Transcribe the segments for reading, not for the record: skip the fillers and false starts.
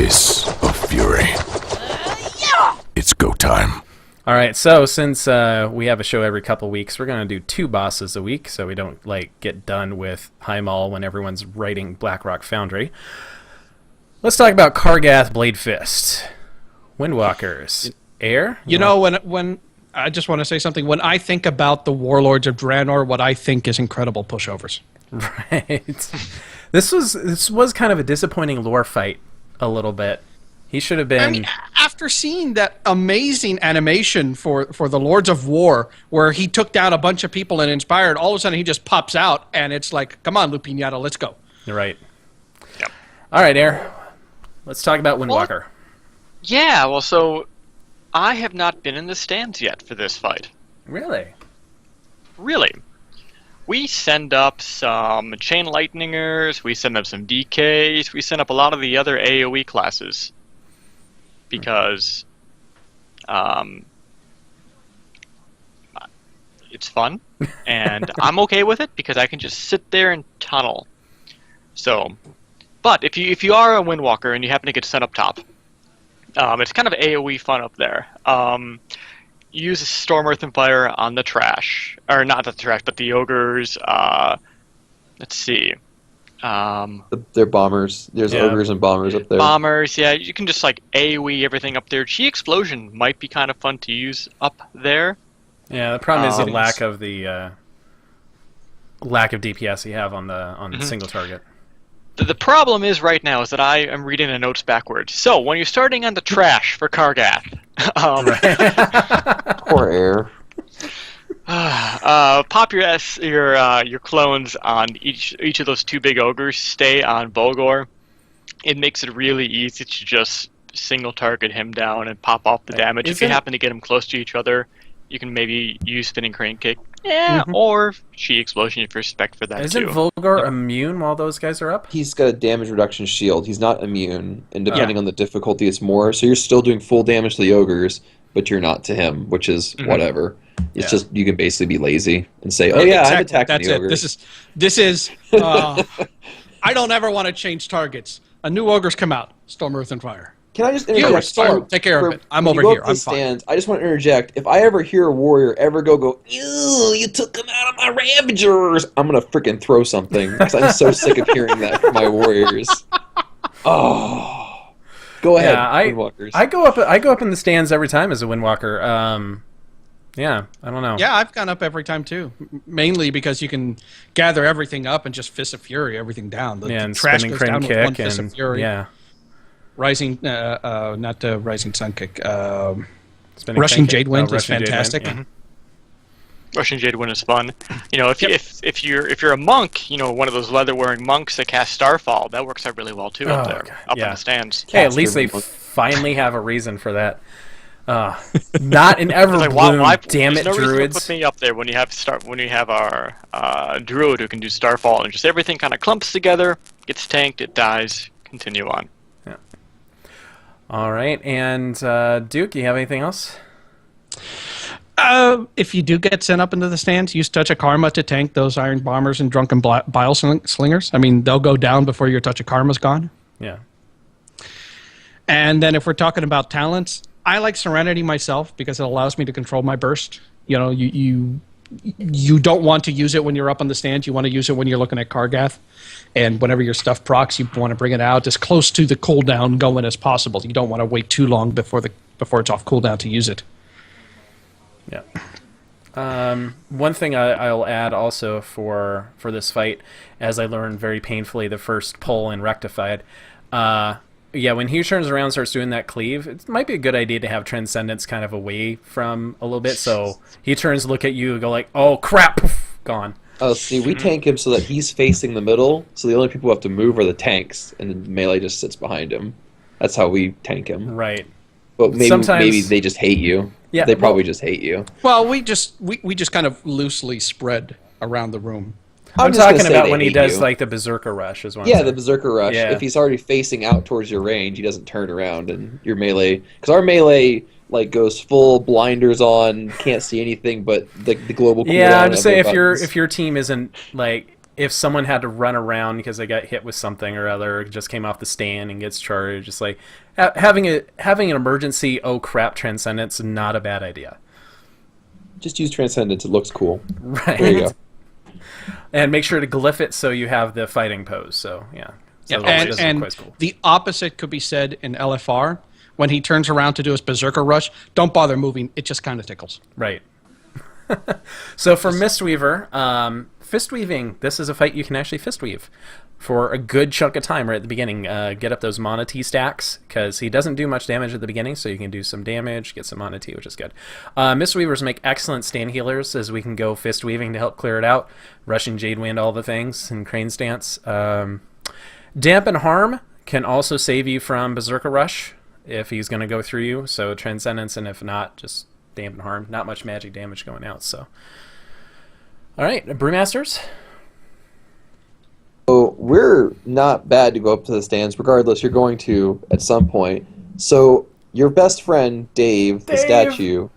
Fists of Fury. It's go time. All right, so since we have a show every couple weeks, we're going to do 2 bosses a week, so we don't get done with Highmaul when everyone's writing Blackrock Foundry. Let's talk about Kargath Bladefist. Windwalkers. Air? When I just want to say something. When I think about the Warlords of Draenor, what I think is incredible pushovers. Right. This was kind of a disappointing lore fight a little bit. He should have been... I mean, after seeing that amazing animation for the Lords of War, where he took down a bunch of people and inspired, all of a sudden he just pops out, and it's like, come on, Lupinata, let's go. You're right. Yep. All right, Air. Let's talk about Windwalker. So I have not been in the stands yet for this fight. Really? Really. We send up some Chain Lightningers, we send up some DKs, we send up a lot of the other AoE classes. Because it's fun, and I'm okay with it because I can just sit there and tunnel. So, but if you are a Windwalker and you happen to get sent up top, it's kind of AoE fun up there. Use Storm, Earth, and Fire on the trash, or not the trash, but the ogres. Let's see. They're bombers. There's ogres and bombers up there. Bombers, yeah. You can just AoE everything up there. Chi Explosion might be kind of fun to use up there. Yeah, the problem is the lack of DPS you have on the single target. The problem is right now is that I am reading the notes backwards. So when you're starting on the trash for Kargath, Poor Air. pop your clones on each of those 2 big ogres. Stay on Volgor. It makes it really easy to just single target him down and pop off the damage. If you happen to get them close to each other, you can maybe use Spinning Crane Kick. Yeah, or Chi Explosion if you're spec for that too. Isn't Volgor immune while those guys are up? He's got a damage reduction shield. He's not immune, and depending on the difficulty, it's more. So you're still doing full damage to the ogres, but you're not to him, which is whatever. It's just you can basically be lazy and say, "Oh yeah, I'm attacking the ogres." This is. I don't ever want to change targets. A new ogre's come out. Storm, Earth, and Fire. Can I just interject? Storm, take care of it. I'm over here. I'm fine. I just want to interject. If I ever hear a warrior ever go, "Ew, you took him out of my Ravagers," I'm gonna freaking throw something because I'm so sick of hearing that from my warriors. Oh, go ahead, Windwalkers. I go up in the stands every time as a Windwalker. Yeah, I don't know. Yeah, I've gone up every time too. Mainly because you can gather everything up and just Fist of Fury everything down. The trash goes down with one Fist of Fury. Yeah. Rising, not Rising Sun Kick. Rushing Jade Wind is fantastic. Rushing Jade Wind is fun. If you're a monk, one of those leather wearing monks that cast Starfall, that works out really well too up there, in the stands. Hey, at least they finally have a reason for that. Not in Everbloom, damn it, no druids! Reason to put me up there when you have our druid who can do Starfall and just everything kind of clumps together, gets tanked, it dies. Continue on. Yeah. All right, and Duke, you have anything else? If you do get sent up into the stands, use Touch of Karma to tank those Iron Bombers and Drunken Bile Slingers. I mean, they'll go down before your Touch of Karma's gone. Yeah. And then if we're talking about talents, I like Serenity myself because it allows me to control my burst. You don't want to use it when you're up on the stand. You want to use it when you're looking at Kargath. And whenever your stuff procs, you want to bring it out as close to the cooldown going as possible. You don't want to wait too long before it's off cooldown to use it. Yeah. One thing I'll add also for this fight, as I learned very painfully the first pull in Rectified, when he turns around and starts doing that cleave, it might be a good idea to have Transcendence kind of away from a little bit, so he turns to look at you and go like, "Oh crap, poof, gone." Oh, see, we tank him so that he's facing the middle, so the only people who have to move are the tanks, and the melee just sits behind him. That's how we tank him. Right. But maybe they just hate you. Yeah, they probably just hate you. Well, we just kind of loosely spread around the room. I'm talking about when he does the Berserker Rush as well. Yeah, the Berserker Rush. Yeah. If he's already facing out towards your range, he doesn't turn around, and your melee... Because our melee goes full blinders on, can't see anything but the global cooldown. Yeah, I'm just saying of the buttons. if your team isn't if someone had to run around because they got hit with something or other, just came off the stand and gets charged, just like having an emergency oh crap transcendence is not a bad idea. Just use Transcendence. It looks cool. Right. There you go. And make sure to glyph it so you have the fighting pose. So yeah. So and quite cool. the opposite could be said in LFR. When he turns around to do his Berserker Rush, don't bother moving. It just kind of tickles. Right. So for Mistweaver, fist weaving, this is a fight you can actually fist weave for a good chunk of time right at the beginning. Get up those Mana Tea stacks, because he doesn't do much damage at the beginning, so you can do some damage, get some Mana Tea, which is good. Mistweavers make excellent stand healers, as we can go fist weaving to help clear it out. Rushing Jade Wind, all the things, and Crane Stance. Dampen Harm can also save you from Berserker Rush if he's going to go through you, so Transcendence, and if not, just Dampen Harm. Not much magic damage going out, so. Alright, Brewmasters? So we're not bad to go up to the stands. Regardless, you're going to at some point. So your best friend, Dave, the statue,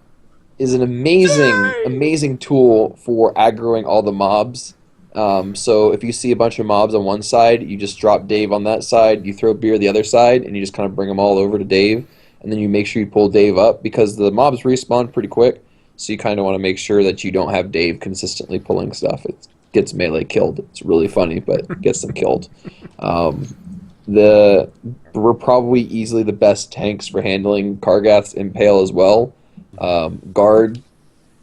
is an amazing tool for aggroing all the mobs. So if you see a bunch of mobs on one side, you just drop Dave on that side, you throw Beer the other side, and you just kind of bring them all over to Dave, and then you make sure you pull Dave up, because the mobs respawn pretty quick, so you kind of want to make sure that you don't have Dave consistently pulling stuff. It gets melee killed. It's really funny, but gets them killed. We're probably easily the best tanks for handling Kargath's Impale as well. Guard,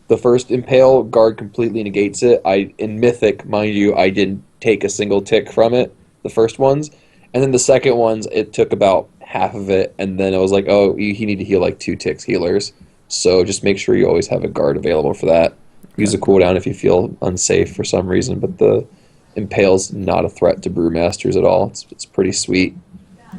the first Impale, Guard completely negates it. In Mythic, mind you, I didn't take a single tick from it, the first ones. And then the second ones, it took about half of it, and then it was like, oh, you need to heal like 2 ticks healers. So just make sure you always have a Guard available for that. Use a cooldown if you feel unsafe for some reason, but the Impale's not a threat to Brewmasters at all. It's pretty sweet.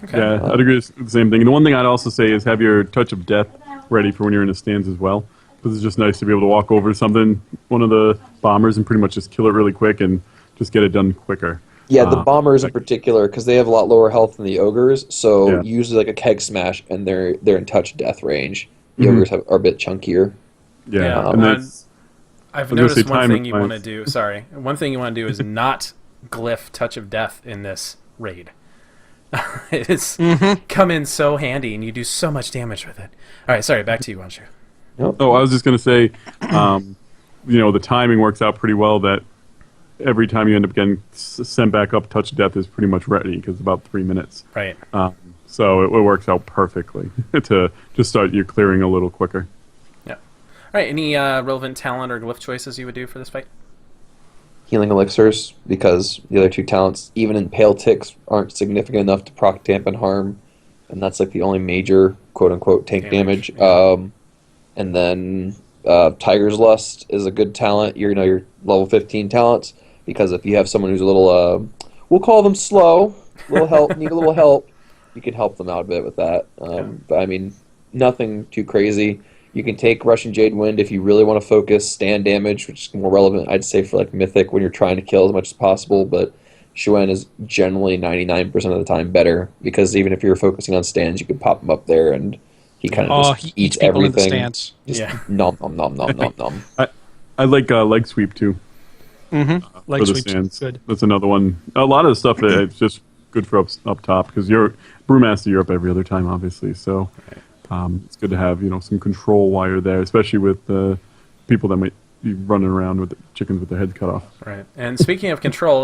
Okay. Yeah, I'd agree with the same thing. And the one thing I'd also say is have your Touch of Death ready for when you're in the stands as well. Because it's just nice to be able to walk over to something, one of the bombers, and pretty much just kill it really quick and just get it done quicker. Yeah, the bombers in particular, because they have a lot lower health than the ogres, so Yeah. usually like a keg smash, and they're in touch death range. The ogres are a bit chunkier. Yeah, Yeah, and that's, I've was gonna say noticed one time thing you is- want to do. Sorry, one thing you want to do is not glyph Touch of Death in this raid. It is come in so handy, and you do so much damage with it. All right, sorry, back to you, Wanshu. oh, I was just going to say, the timing works out pretty well that every time you end up getting sent back up, Touch of Death is pretty much ready, because it's about 3 minutes. Right. So it works out perfectly to just start your clearing a little quicker. Yeah. All right. Any relevant talent or glyph choices you would do for this fight? Healing elixirs, because the other 2 talents, even in Pale Ticks, aren't significant enough to proc Dampen Harm, and that's like the only major quote-unquote tank damage. And then Tiger's Lust is a good talent, your level 15 talents, because if you have someone who's a little, we'll call them slow, need a little help, you can help them out a bit with that. But I mean, nothing too crazy. You can take Russian Jade Wind if you really want to focus stand damage, which is more relevant, I'd say, for like Mythic when you're trying to kill as much as possible, but Shuen is generally 99% of the time better, because even if you're focusing on stands, you can pop him up there and he kind of just eats people in the everything. stance. Just Yeah. nom nom nom nom nom nom. I like Leg Sweep, too. Like for the sweeps, stands. good. That's another one. A lot of the stuff that it's just good for up top, because you're Brewmaster, you're up every other time, obviously. So it's good to have some control while you're there, especially with people that might be running around with the chickens with their heads cut off. Right. And speaking of control,